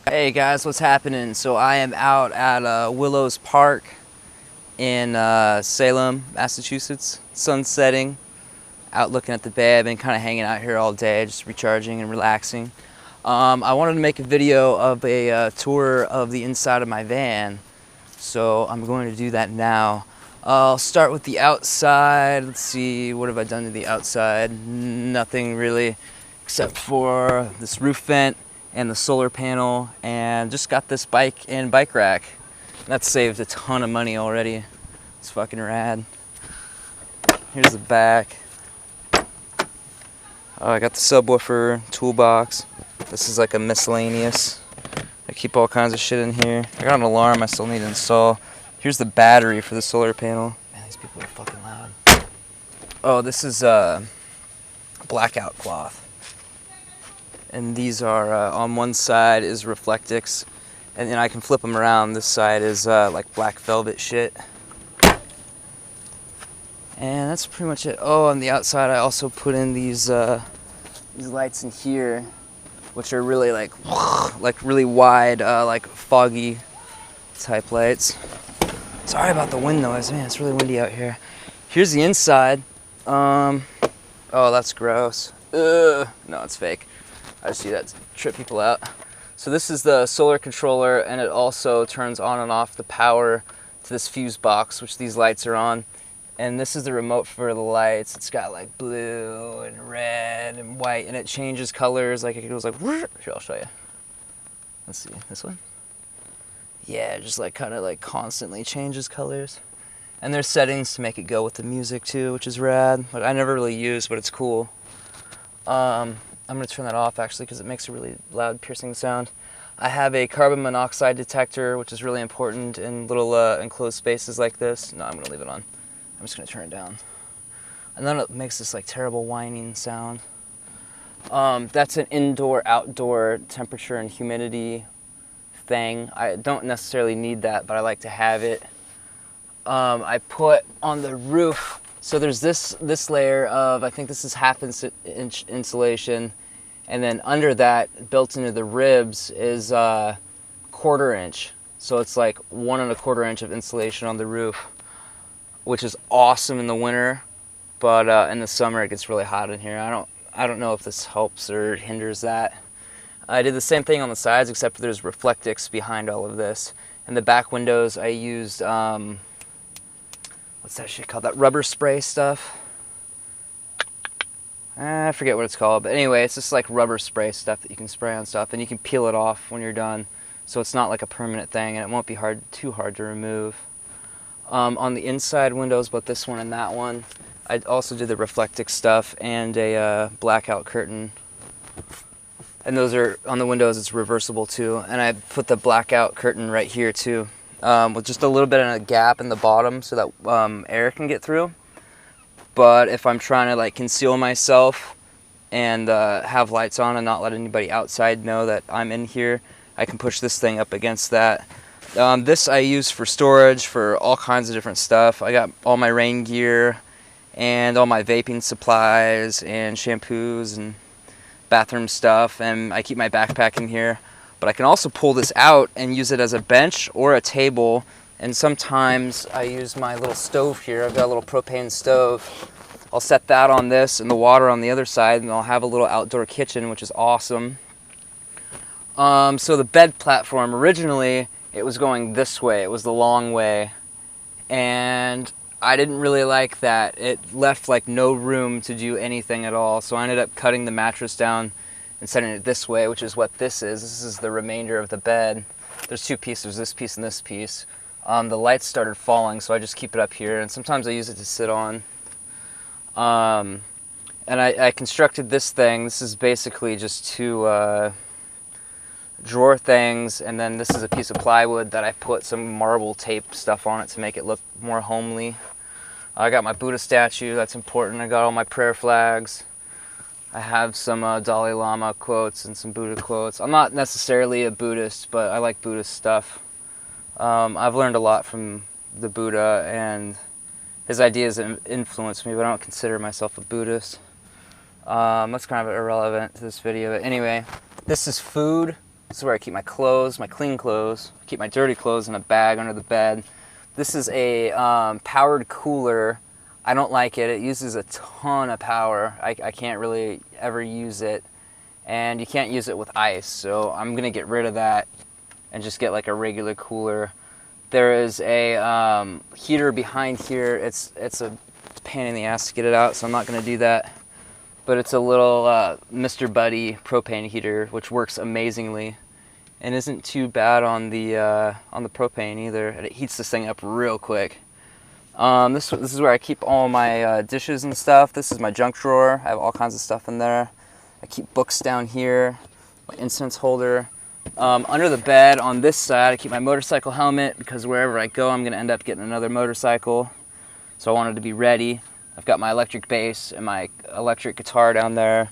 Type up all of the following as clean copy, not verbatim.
Hey guys, what's happening? So I am out at Willows Park in Salem, Massachusetts. Sun's setting, out looking at the bay. I've been kind of hanging out here all day, just recharging and relaxing. I wanted to make a video of a tour of the inside of my van, so I'm going to do that now. I'll start with the outside. Let's see, what have I done to the outside? Nothing really, except for this roof vent and the solar panel, and just got this bike and bike rack. That's saved a ton of money already. It's fucking rad. Here's the back. I got the Subwoofer Toolbox. This is like a miscellaneous. I keep all kinds of shit in here. I got an alarm I still need to install. Here's the battery for the solar panel. Man, these people are fucking loud. Oh, this is blackout cloth. And these are, on one side is Reflectix, and then I can flip them around. This side is like black velvet shit. And that's pretty much it. Oh, on the outside I also put in these lights in here, which are really like really wide, like foggy type lights. Sorry about the wind noise, man, it's really windy out here. Here's the inside. Oh, that's gross. Ugh. No, it's fake. I just do that to trip people out. So this is the solar controller, and it also turns on and off the power to this fuse box, which these lights are on. And this is the remote for the lights. It's got like blue and red and white, and it changes colors. Like it goes like, here, I'll show you. Let's see, this one? Yeah, it just like kind of like constantly changes colors. And there's settings to make it go with the music too, which is rad. But I never really use, but it's cool. I'm going to turn that off actually because it makes a really loud piercing sound. I have a carbon monoxide detector, which is really important in little enclosed spaces like this. No, I'm going to leave it on. I'm just going to turn it down. And then it makes this like terrible whining sound. That's an indoor-outdoor temperature and humidity thing. I don't necessarily need that, but I like to have it. I put on the roof, so there's this layer of, I think this is half-inch insulation, and then under that, built into the ribs, is 1/4 inch. So it's like 1 1/4 inch of insulation on the roof, which is awesome in the winter, but in the summer it gets really hot in here. I don't know if this helps or hinders that. I did the same thing on the sides, except there's Reflectix behind all of this. And the back windows I used, what's that shit called? That rubber spray stuff? I forget what it's called, but anyway, it's just like rubber spray stuff that you can spray on stuff, and you can peel it off when you're done, so it's not like a permanent thing, and it won't be too hard to remove. On the inside windows, both this one and that one, I also did the Reflectix stuff and a blackout curtain. And those are, on the windows, it's reversible too. And I put the blackout curtain right here too, with just a little bit of a gap in the bottom so that air can get through. But if I'm trying to like conceal myself and have lights on and not let anybody outside know that I'm in here, I can push this thing up against that. This I use for storage for all kinds of different stuff. I got all my rain gear and all my vaping supplies and shampoos and bathroom stuff, and I keep my backpack in here. But I can also pull this out and use it as a bench or a table, and sometimes I use my little stove here. I've got a little propane stove. I'll set that on this and the water on the other side, and I'll have a little outdoor kitchen, which is awesome. So the bed platform, originally it was going this way. It was the long way, and I didn't really like that. It left like no room to do anything at all, so I ended up cutting the mattress down and setting it this way, which is what this is. This is the remainder of the bed. There's two pieces, this piece and this piece. The lights started falling, so I just keep it up here, and sometimes I use it to sit on. And I constructed this thing. This is basically just two drawer things, and then this is a piece of plywood that I put some marble tape stuff on it to make it look more homely. I got my Buddha statue, that's important. I got all my prayer flags. I have some Dalai Lama quotes and some Buddha quotes. I'm not necessarily a Buddhist, but I like Buddhist stuff. I've learned a lot from the Buddha, and his ideas influenced me, but I don't consider myself a Buddhist. That's kind of irrelevant to this video, but anyway, this is food. This is where I keep my clothes, my clean clothes. I keep my dirty clothes in a bag under the bed. This is a powered cooler. I don't like it. It uses a ton of power. I can't really ever use it. And you can't use it with ice. So I'm going to get rid of that and just get like a regular cooler. There is a heater behind here. It's a pain in the ass to get it out, so I'm not going to do that. But it's a little Mr. Buddy propane heater, which works amazingly and isn't too bad on the propane either. And it heats this thing up real quick. This is where I keep all my dishes and stuff. This is my junk drawer. I have all kinds of stuff in there. I keep books down here, my incense holder. Under the bed on this side, I keep my motorcycle helmet because wherever I go, I'm going to end up getting another motorcycle. So I wanted to be ready. I've got my electric bass and my electric guitar down there.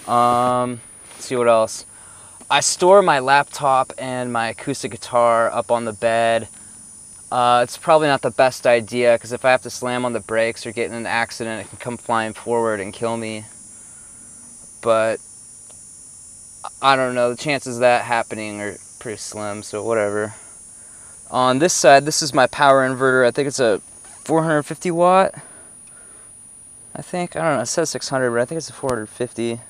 Let's see what else. I store my laptop and my acoustic guitar up on the bed. It's probably not the best idea because if I have to slam on the brakes or get in an accident, it can come flying forward and kill me. But I don't know, the chances of that happening are pretty slim, so whatever. On this side, this is my power inverter. I think it's a 450 watt. I don't know, it says 600, but I think it's a 450.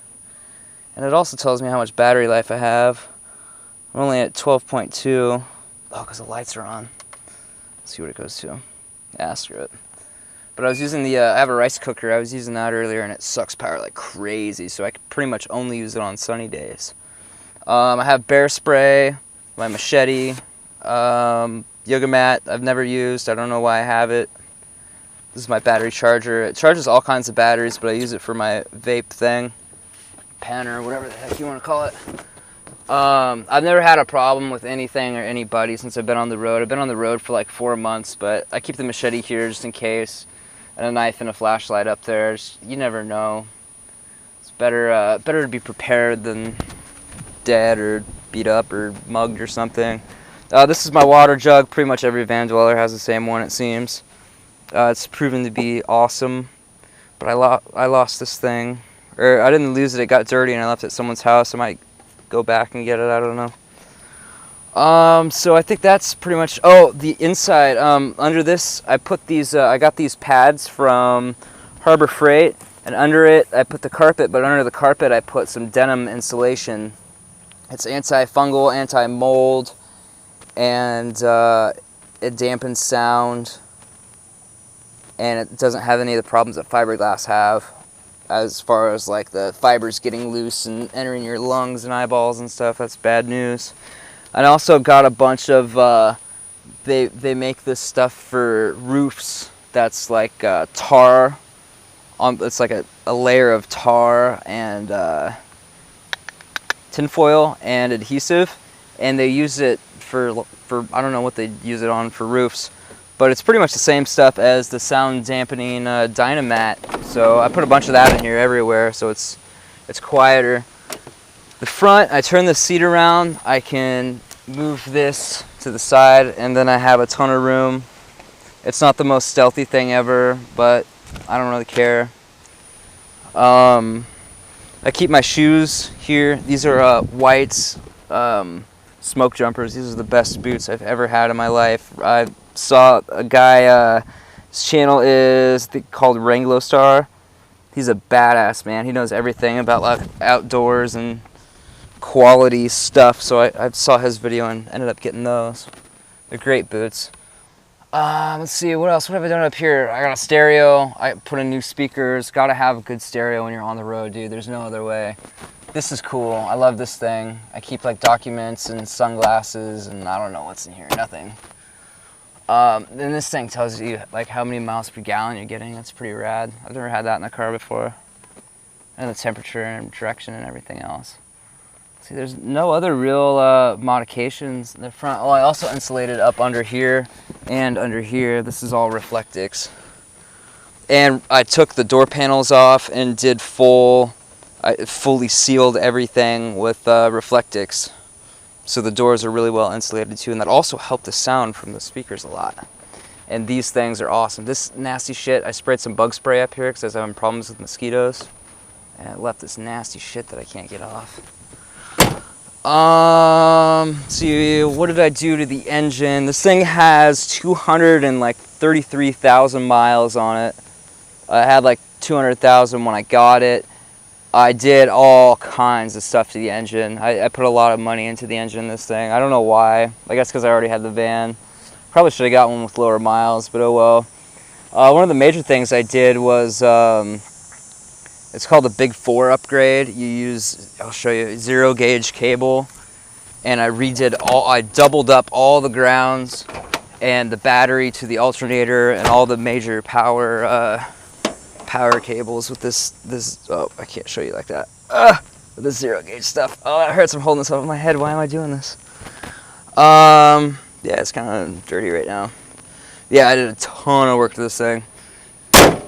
And it also tells me how much battery life I have. I'm only at 12.2. Oh, because the lights are on. Let's see what it goes to. Yeah, screw it. But I was using the, I have a rice cooker. I was using that earlier, and it sucks power like crazy, so I could pretty much only use it on sunny days. I have bear spray, my machete, yoga mat I've never used. I don't know why I have it. This is my battery charger. It charges all kinds of batteries, but I use it for my vape thing. Pen or whatever the heck you want to call it. I've never had a problem with anything or anybody since I've been on the road. I've been on the road for like 4 months, but I keep the machete here just in case. And a knife and a flashlight up there. You never know. It's better to be prepared than dead or beat up or mugged or something. This is my water jug. Pretty much every van dweller has the same one, it seems. It's proven to be awesome. But I lost this thing. Or I didn't lose it. It got dirty and I left it at someone's house. I might go back and get it. I don't know. So I think that's pretty much. Oh, the inside. Under this, I put these. I got these pads from Harbor Freight, and under it, I put the carpet. But under the carpet, I put some denim insulation. It's antifungal, anti-mold, and it dampens sound, and it doesn't have any of the problems that fiberglass have, as far as like the fibers getting loose and entering your lungs and eyeballs and stuff. That's bad news. I also got a bunch of, they make this stuff for roofs that's like tar. It's like a layer of tar and tinfoil and adhesive. And they use it for I don't know what they use it on for roofs. But it's pretty much the same stuff as the sound dampening Dynamat. So I put a bunch of that in here everywhere so it's quieter. The front, I turn the seat around, I can move this to the side, and then I have a ton of room. It's not the most stealthy thing ever, but I don't really care. I keep my shoes here. These are whites smoke jumpers. These are the best boots I've ever had in my life. I saw a guy, his channel is called Wranglo Star. He's a badass, man. He knows everything about like outdoors and quality stuff, so I saw his video and ended up getting those. They're great boots. Let's see, what else? What have I done up here? I got a stereo. I put in new speakers. Gotta have a good stereo when you're on the road, dude. There's no other way. This is cool. I love this thing. I keep like documents and sunglasses and I don't know what's in here. Nothing. Then this thing tells you like how many miles per gallon you're getting. That's pretty rad. I've never had that in the car before. And the temperature and direction and everything else. See, there's no other real modifications in the front. Oh, I also insulated up under here and under here. This is all Reflectix. And I took the door panels off and did I fully sealed everything with Reflectix. So the doors are really well insulated too, and that also helped the sound from the speakers a lot. And these things are awesome. This nasty shit, I sprayed some bug spray up here because I was having problems with mosquitoes. And it left this nasty shit that I can't get off. See, what did I do to the engine? This thing has 233,000 miles on it. I had like 200,000 when I got it. I did all kinds of stuff to the engine. I put a lot of money into the engine in this thing. I don't know why. I guess because I already had the van. Probably should have got one with lower miles, but oh well. One of the major things I did was, it's called the Big 4 upgrade. You use, I'll show you, 0 gauge cable. And I doubled up all the grounds and the battery to the alternator and all the major power cables with this, oh, I can't show you like that. With this 0 gauge stuff. Oh, that hurts, I'm holding this over my head. Why am I doing this? Yeah, it's kind of dirty right now. Yeah, I did a ton of work to this thing.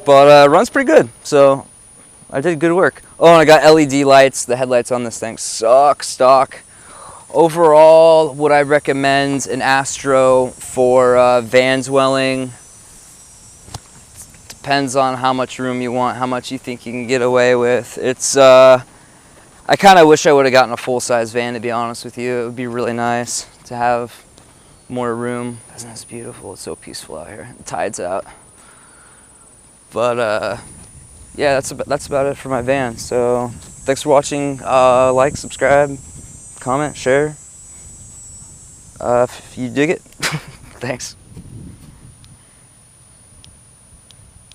But runs pretty good, so I did good work. Oh, and I got LED lights. The headlights on this thing suck stock. Overall, would I recommend an Astro for van dwelling? Depends on how much room you want, how much you think you can get away with. It's, I kind of wish I would have gotten a full-size van, to be honest with you. It would be really nice to have more room. Isn't this beautiful? It's so peaceful out here. The tide's out. But, yeah, that's about it for my van. So, thanks for watching. Like, subscribe, comment, share. If you dig it, thanks.